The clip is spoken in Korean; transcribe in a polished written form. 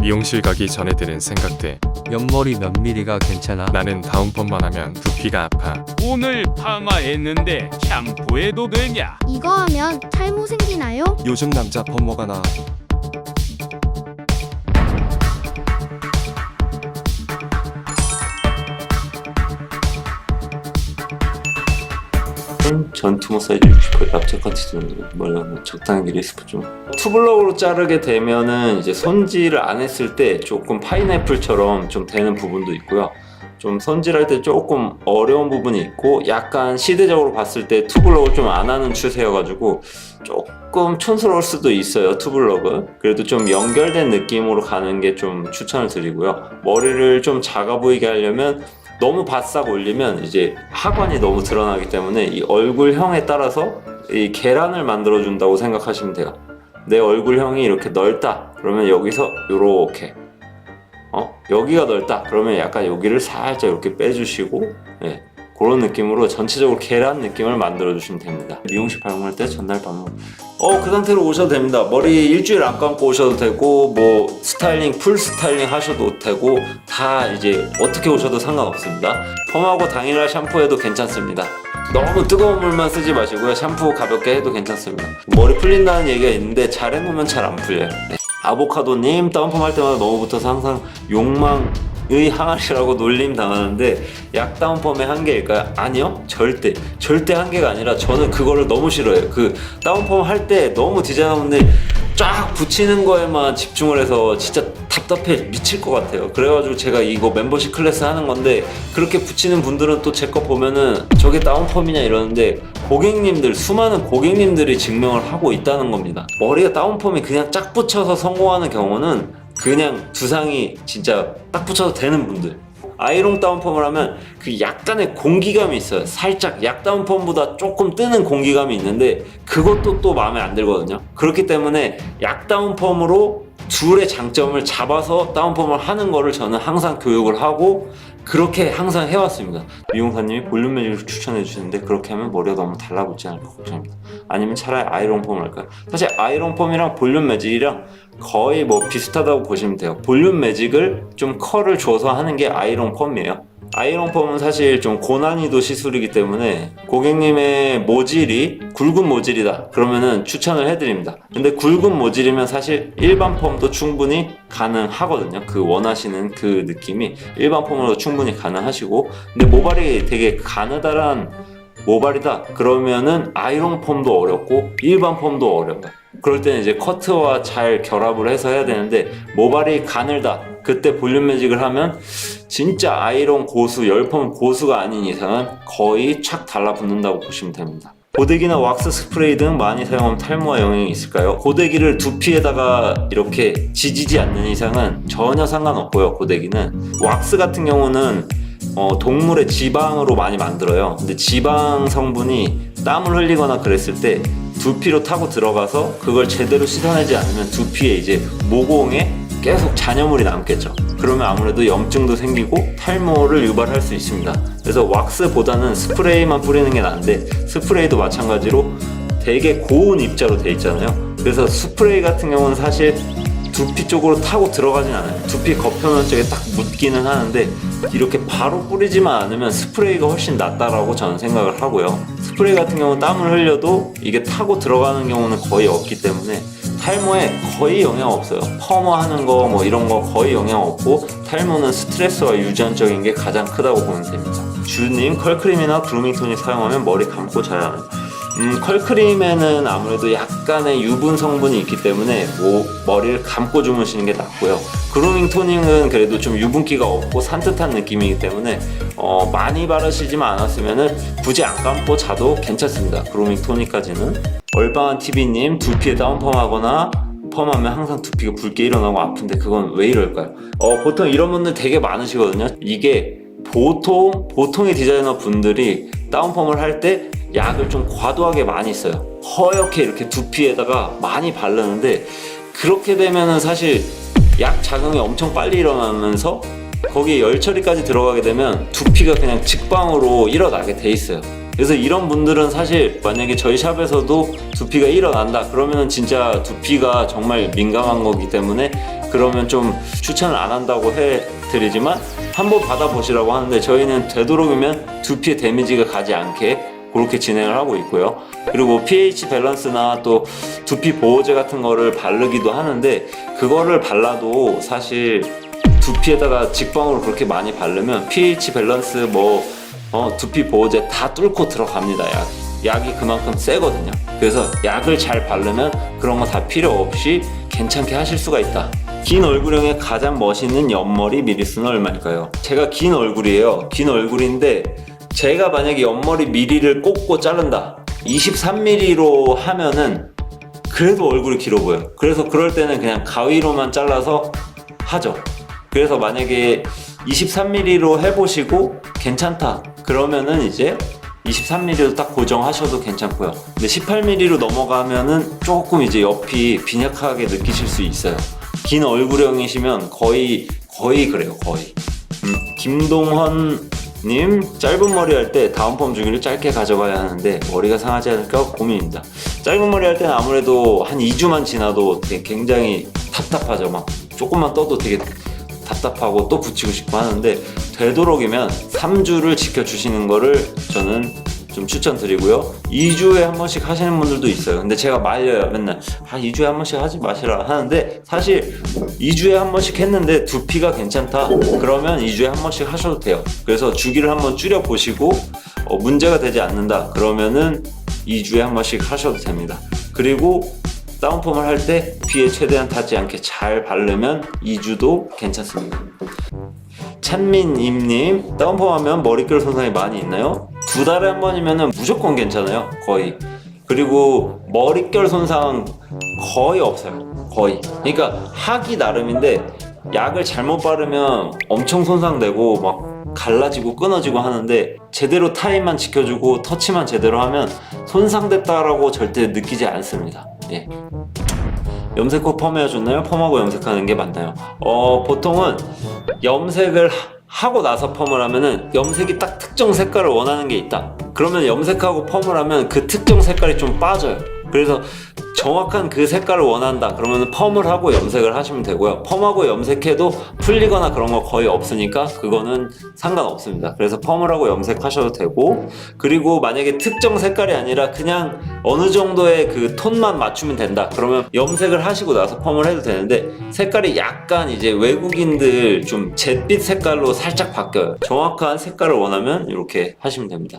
미용실 가기 전에 드는 생각들. 옆머리 몇 미리가 괜찮아? 나는 다운 펌만 하면 두피가 아파. 오늘 파마했는데 샴푸해도 되냐? 이거 하면 탈모 생기나요? 요즘 남자 펌머가 나. 전투모 사이즈 60% 납작 카티는 뭐냐면 적당히 길이 스프 좀 투블럭으로 자르게 되면은 이제 손질을 안 했을 때 조금 파인애플처럼 좀 되는 부분도 있고요. 좀 손질할 때 조금 어려운 부분이 있고 약간 시대적으로 봤을 때 투블럭을 좀 안 하는 추세여가지고 조금 촌스러울 수도 있어요. 투블럭은 그래도 좀 연결된 느낌으로 가는 게 좀 추천을 드리고요. 머리를 좀 작아 보이게 하려면 너무 바싹 올리면 이제 하관이 너무 드러나기 때문에 이 얼굴형에 따라서 이 계란을 만들어 준다고 생각하시면 돼요. 내 얼굴형이 이렇게 넓다 그러면 여기서 요렇게 여기가 넓다 그러면 약간 여기를 살짝 이렇게 빼주시고 그런 느낌으로 전체적으로 계란 느낌을 만들어 주시면 됩니다. 미용실 방문할 때 전날 밤 그 상태로 오셔도 됩니다. 머리 일주일 안 감고 오셔도 되고 뭐 스타일링 풀 스타일링 하셔도 되고 다 이제 어떻게 오셔도 상관없습니다. 펌하고 당일날 샴푸해도 괜찮습니다. 너무 뜨거운 물만 쓰지 마시고요. 샴푸 가볍게 해도 괜찮습니다. 머리 풀린다는 얘기가 있는데 잘 해놓으면 잘 안 풀려요. 아보카도님 다운펌 할 때마다 너무 붙어서 항상 욕망의 항아리라고 놀림 당하는데 약 다운펌의 한계일까요? 아니요, 절대 한계가 아니라 저는 그거를 너무 싫어해요. 그 다운펌 할 때 너무 디자이너분들 쫙 붙이는 거에만 집중을 해서 진짜 답답해 미칠 것 같아요. 그래가지고 제가 이거 멤버십 클래스 하는 건데 그렇게 붙이는 분들은 또 제 거 보면은 저게 다운펌이냐 이러는데 고객님들 수많은 고객님들이 증명을 하고 있다는 겁니다. 머리가 다운펌이 그냥 쫙 붙여서 성공하는 경우는 그냥 두상이 진짜 딱 붙여서 되는 분들, 아이롱 다운펌을 하면 그 약간의 공기감이 있어요. 살짝 약 다운펌보다 조금 뜨는 공기감이 있는데 그것도 또 마음에 안 들거든요. 그렇기 때문에 약 다운펌으로 둘의 장점을 잡아서 다운펌을 하는 거를 저는 항상 교육을 하고 그렇게 항상 해왔습니다. 미용사님이 볼륨 매직을 추천해 주시는데 그렇게 하면 머리가 너무 달라붙지 않을까 걱정입니다. 아니면 차라리 아이롱 펌을 할까요? 사실 아이롱 펌이랑 볼륨 매직이랑 거의 뭐 비슷하다고 보시면 돼요. 볼륨 매직을 좀 컬을 줘서 하는 게 아이롱 펌이에요. 아이롱 펌은 사실 좀 고난이도 시술이기 때문에 고객님의 모질이 굵은 모질이다 그러면은 추천을 해드립니다. 근데 굵은 모질이면 사실 일반 펌도 충분히 가능하거든요. 그 원하시는 그 느낌이 일반 펌으로 충분히 가능하시고, 근데 모발이 되게 가느다란 모발이다 그러면은 아이롱 펌도 어렵고 일반 펌도 어렵다. 그럴 때는 이제 커트와 잘 결합을 해서 해야 되는데 모발이 가늘다 그때 볼륨 매직을 하면 진짜 아이롱 고수, 열펌 고수가 아닌 이상은 거의 착 달라붙는다고 보시면 됩니다. 고데기나 왁스 스프레이 등 많이 사용하면 탈모와 영향이 있을까요? 고데기를 두피에다가 이렇게 지지지 않는 이상은 전혀 상관없고요. 고데기는 왁스 같은 경우는 동물의 지방으로 많이 만들어요. 근데 지방 성분이 땀을 흘리거나 그랬을 때 두피로 타고 들어가서 그걸 제대로 씻어내지 않으면 두피에 이제 모공에 계속 잔여물이 남겠죠. 그러면 아무래도 염증도 생기고 탈모를 유발할 수 있습니다. 그래서 왁스보다는 스프레이만 뿌리는 게 나은데 스프레이도 마찬가지로 되게 고운 입자로 돼 있잖아요. 그래서 스프레이 같은 경우는 사실 두피 쪽으로 타고 들어가진 않아요. 두피 겉표면 쪽에 딱 묻기는 하는데 이렇게 바로 뿌리지만 않으면 스프레이가 훨씬 낫다라고 저는 생각을 하고요. 스프레이 같은 경우는 땀을 흘려도 이게 타고 들어가는 경우는 거의 없기 때문에 탈모에 거의 영향 없어요. 펌어하는 거 뭐 이런 거 거의 영향 없고 탈모는 스트레스와 유전적인 게 가장 크다고 보면 됩니다. 주님, 컬크림이나 그루밍 토닉 사용하면 머리 감고 자야 하는 컬크림에는 아무래도 약간의 유분 성분이 있기 때문에 머리를 감고 주무시는 게 낫고요. 그루밍 토닉은 그래도 좀 유분기가 없고 산뜻한 느낌이기 때문에 많이 바르시지만 않았으면 굳이 안 감고 자도 괜찮습니다. 그루밍 토닉까지는. 얼빵한 TV님, 두피에 다운펌 하거나 펌하면 항상 두피가 붉게 일어나고 아픈데 그건 왜 이럴까요? 보통 이런 분들 되게 많으시거든요. 이게 보통의 디자이너 분들이 다운펌을 할 때 약을 좀 과도하게 많이 써요. 허옇게 이렇게 두피에다가 많이 바르는데 그렇게 되면은 사실 약 작용이 엄청 빨리 일어나면서 거기에 열 처리까지 들어가게 되면 두피가 그냥 직방으로 일어나게 돼 있어요. 그래서 이런 분들은 사실 만약에 저희 샵에서도 두피가 일어난다 그러면 진짜 두피가 정말 민감한 거기 때문에 그러면 좀 추천을 안 한다고 해드리지만 한번 받아보시라고 하는데 저희는 되도록이면 두피에 데미지가 가지 않게 그렇게 진행을 하고 있고요. 그리고 pH 밸런스나 또 두피 보호제 같은 거를 바르기도 하는데 그거를 발라도 사실 두피에다가 직방으로 그렇게 많이 바르면 pH 밸런스 두피 보호제 다 뚫고 들어갑니다. 약이 그만큼 세거든요. 그래서 약을 잘 바르면 그런 거 다 필요 없이 괜찮게 하실 수가 있다. 긴 얼굴형의 가장 멋있는 옆머리 미리수는 얼마일까요? 제가 긴 얼굴이에요. 긴 얼굴인데 제가 만약에 옆머리 미리를 꽂고 자른다 23mm로 하면은 그래도 얼굴이 길어 보여요. 그래서 그럴 때는 그냥 가위로만 잘라서 하죠. 그래서 만약에 23mm로 해보시고 괜찮다 그러면은 이제 23mm로 딱 고정하셔도 괜찮고요. 근데 18mm로 넘어가면은 조금 이제 옆이 빈약하게 느끼실 수 있어요. 긴 얼굴형이시면 거의 그래요. 거의. 김동헌님, 짧은 머리 할 때 다운펌 주기를 짧게 가져가야 하는데 머리가 상하지 않을까 고민입니다. 짧은 머리 할 때는 아무래도 한 2주만 지나도 되게 굉장히 답답하죠. 막 조금만 떠도 되게 답답하고 또 붙이고 싶고 하는데 되도록이면 3주를 지켜주시는 거를 저는 좀 추천드리고요. 2주에 한 번씩 하시는 분들도 있어요. 근데 제가 말려요. 맨날 2주에 한 번씩 하지 마시라 하는데 사실 2주에 한 번씩 했는데 두피가 괜찮다 그러면 2주에 한 번씩 하셔도 돼요. 그래서 주기를 한번 줄여보시고 문제가 되지 않는다 그러면은 2주에 한 번씩 하셔도 됩니다. 그리고 다운펌을 할 때 피에 최대한 닿지 않게 잘 바르면 2주도 괜찮습니다. 찬민임님, 다운펌 하면 머릿결 손상이 많이 있나요? 2달에 한 번이면 무조건 괜찮아요. 거의. 그리고 머릿결 손상 거의 없어요. 거의. 그러니까 하기 나름인데 약을 잘못 바르면 엄청 손상되고 막 갈라지고 끊어지고 하는데 제대로 타임만 지켜주고 터치만 제대로 하면 손상됐다라고 절대 느끼지 않습니다. 예. 염색 후 펌해줬나요? 펌하고 염색하는 게 맞나요? 보통은 염색을 하고 나서 펌을 하면은 염색이 딱 특정 색깔을 원하는 게 있다. 그러면 염색하고 펌을 하면 그 특정 색깔이 좀 빠져요. 그래서 정확한 그 색깔을 원한다 그러면 펌을 하고 염색을 하시면 되고요. 펌하고 염색해도 풀리거나 그런 거 거의 없으니까 그거는 상관없습니다. 그래서 펌을 하고 염색하셔도 되고 그리고 만약에 특정 색깔이 아니라 그냥 어느 정도의 그 톤만 맞추면 된다 그러면 염색을 하시고 나서 펌을 해도 되는데 색깔이 약간 이제 외국인들 좀 잿빛 색깔로 살짝 바뀌어요. 정확한 색깔을 원하면 이렇게 하시면 됩니다.